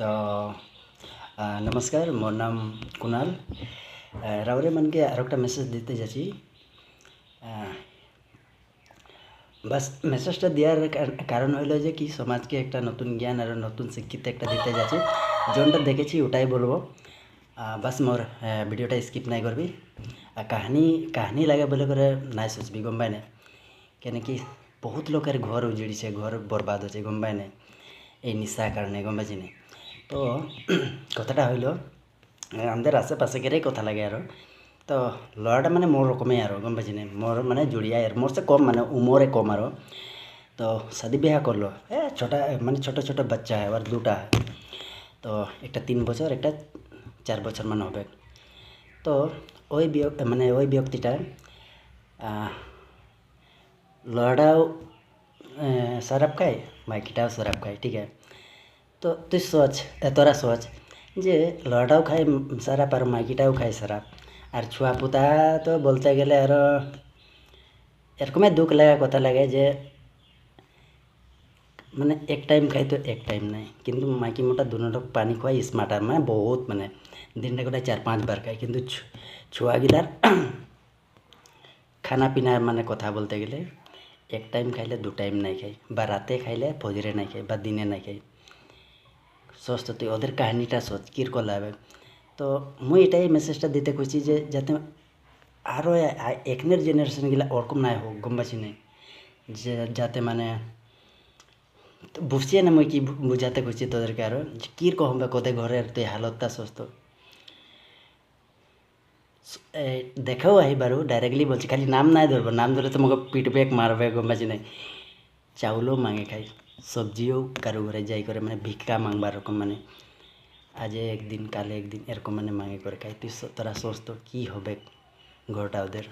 তো নমস্কার, মোর নাম কুনাল। রাউরে মানকে আর একটা মেসেজ দিতে যাচ্ছি। বাস মেসেজটা দেওয়ার কারণ হইলো যে কি সমাজকে একটা নতুন জ্ঞান আর নতুন শিক্ষিত একটা দিতে যাচ্ছি। যেটা দেখেছি ওটাই বলবো। বাস মোর ভিডিওটা স্কিপ নাই করবি। কাহিনী লাগে বলে করে নাই সোচবি, গম পাই না কেন কি বহুত লোকের ঘর উজড়িছে, ঘর বরবাদ হচ্ছে, গম পাই না এই নিশা কারণে, গম পাইছি না। তো কথাটা হইল আমাদের আশেপাশেকেরই কথা লাগে আর। তো লড়াটা মানে মোর রকমই আর, গম পাইছি না, মোর মানে জুড়িয়া আর মোর সে কম, মানে উমরে কম আর। তো শাদি বিয়া করলো, ছোটা মানে ছোটো ছোটো বাচ্চা হয় আর দুটা। তো একটা 3 বছর, একটা 4 বছর মানে হবে। তো ওই ব্যক্তিটা লড়াটাও শরাব খায়, মাইকিটাও শরাব খায়, ঠিক আছে। তো তুই তোরা সোচ যে লড়াটাও খায় শরাব আর মাইকিটাও খায় শরাব, আর ছুয়া পুতা তো বলতে গেলে আরও এরকমই দুঃখ লাগা কথা লাগে যে মানে এক টাইম খাই তো এক টাইম নাই, কিন্তু মাইকি মোটা দুটো পানি খাওয়াই স্মার্ট আর মানে বহুত মানে দিনটা গোটায় 4-5 বার খায়। কিন্তু ছুয়াগিলার খানা পিনার মানে কথা বলতে গেলে এক টাইম খাইলে 2 টাইম নাই খাই, বা রাতে খাইলে ফজরে নাই খাই, বা দিনে নাই খাই। সোচ তো তুই ওদের কাহিনীটা সোচ কিরকম লাগবে। তো মুই এটাই মেসেজটা দিতে খুঁজছি যে যাতে আরও এখনের জেনারেশনগুলা ওরকম নাই হোক, গম পাচ্ছি না, যে যাতে মানে বুঝছি না মুই কি বুঝাতে খুঁজছি তোদেরকে আরও যে কীরকম হবে কোথায় ঘরের তুই হালতটা সস্ত দেখাও আহি বারু ডাইরেক্টলি বলছি, খালি নাম নাই ধরবো, নাম ধরে তো মোক পিটবে মারবে, গম পাচ্ছি না। চাউলও মাঙে খাই, সবজিও কারো ঘরে যাই করে মানে ভিক্ষা মাংবার রকম, মানে আজ একদিন কালে একদিন এরকম মানে মাঙে করে খাই। তুই তোরা সোচ তো কী হবে ঘরটা ওদের।